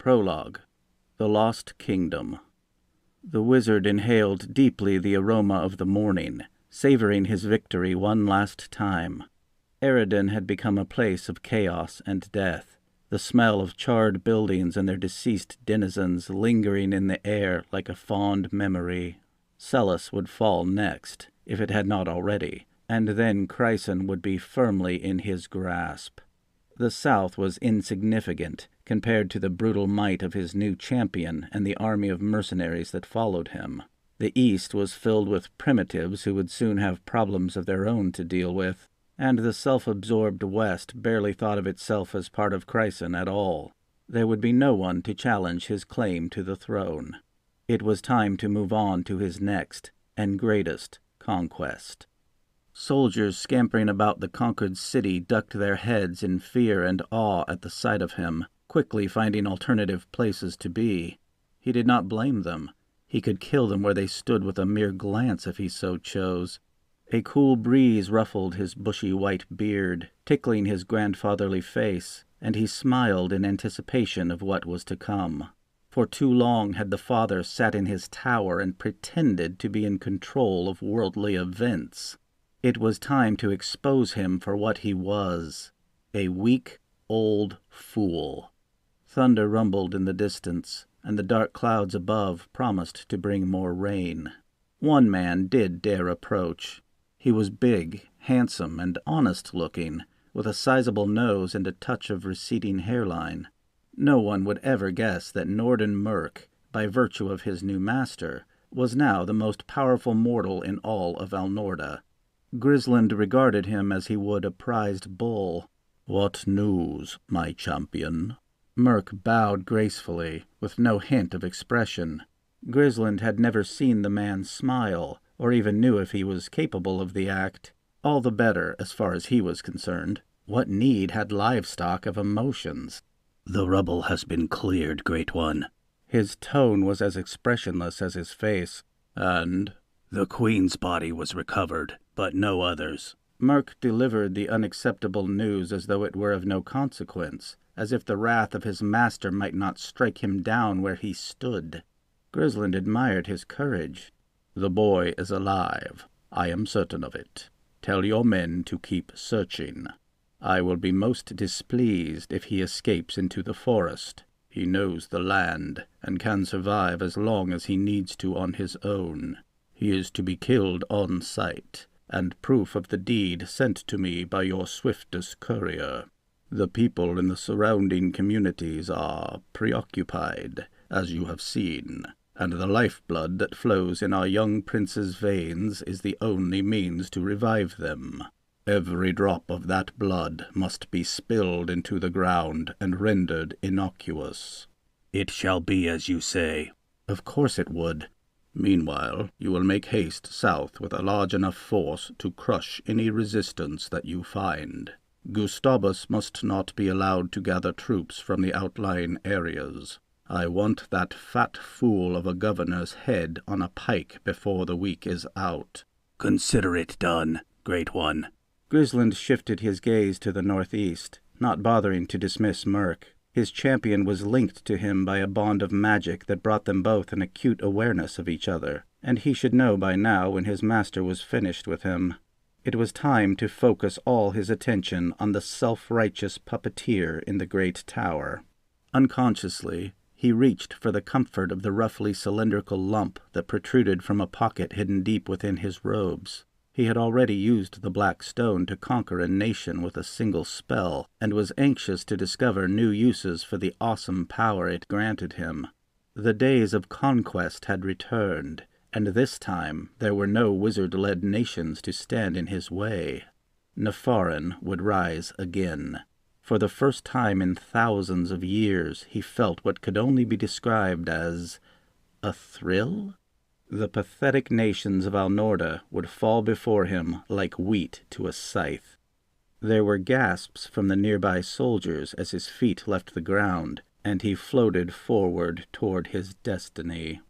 Prologue. The Lost Kingdom. The wizard inhaled deeply the aroma of the morning, savoring his victory one last time. Eridan had become a place of chaos and death, the smell of charred buildings and their deceased denizens lingering in the air like a fond memory. Celis would fall next, if it had not already, and then Crysin would be firmly in his grasp. The South was insignificant compared to the brutal might of his new champion and the army of mercenaries that followed him. The East was filled with primitives who would soon have problems of their own to deal with, and the self-absorbed West barely thought of itself as part of Crysin at all. There would be no one to challenge his claim to the throne. It was time to move on to his next and greatest conquest. Soldiers scampering about the conquered city ducked their heads in fear and awe at the sight of him, quickly finding alternative places to be. He did not blame them. He could kill them where they stood with a mere glance if he so chose. A cool breeze ruffled his bushy white beard, tickling his grandfatherly face, and he smiled in anticipation of what was to come. For too long had the father sat in his tower and pretended to be in control of worldly events. It was time to expose him for what he was, a weak, old fool. Thunder rumbled in the distance, and the dark clouds above promised to bring more rain. One man did dare approach. He was big, handsome, and honest-looking, with a sizable nose and a touch of receding hairline. No one would ever guess that Norden Merk, by virtue of his new master, was now the most powerful mortal in all of Alnorda. Grisland regarded him as he would a prized bull. "What news, my champion?" Merk bowed gracefully, with no hint of expression. Grisland had never seen the man smile, or even knew if he was capable of the act. All the better, as far as he was concerned. What need had livestock of emotions? "The rubble has been cleared, Great One." His tone was as expressionless as his face. "And?" "The Queen's body was recovered, but no others." Merk delivered the unacceptable news as though it were of no consequence, as if the wrath of his master might not strike him down where he stood. Grisland admired his courage. "The boy is alive. I am certain of it. Tell your men to keep searching. I will be most displeased if he escapes into the forest. He knows the land, and can survive as long as he needs to on his own. He is to be killed on sight, and proof of the deed sent to me by your swiftest courier. The people in the surrounding communities are preoccupied, as you have seen, and the lifeblood that flows in our young prince's veins is the only means to revive them. Every drop of that blood must be spilled into the ground and rendered innocuous." "It shall be as you say." "Of course it would." "Meanwhile, you will make haste south with a large enough force to crush any resistance that you find. Gustavus must not be allowed to gather troops from the outlying areas. I want that fat fool of a governor's head on a pike before the week is out." "Consider it done, Great One." Grisland shifted his gaze to the northeast, not bothering to dismiss Merk. His champion was linked to him by a bond of magic that brought them both an acute awareness of each other, and he should know by now when his master was finished with him. It was time to focus all his attention on the self-righteous puppeteer in the great tower. Unconsciously, he reached for the comfort of the roughly cylindrical lump that protruded from a pocket hidden deep within his robes. He had already used the black stone to conquer a nation with a single spell, and was anxious to discover new uses for the awesome power it granted him. The days of conquest had returned, and this time there were no wizard-led nations to stand in his way. Nefarin would rise again. For the first time in thousands of years he felt what could only be described as a thrill. The pathetic nations of Alnorda would fall before him like wheat to a scythe. There were gasps from the nearby soldiers as his feet left the ground, and he floated forward toward his destiny.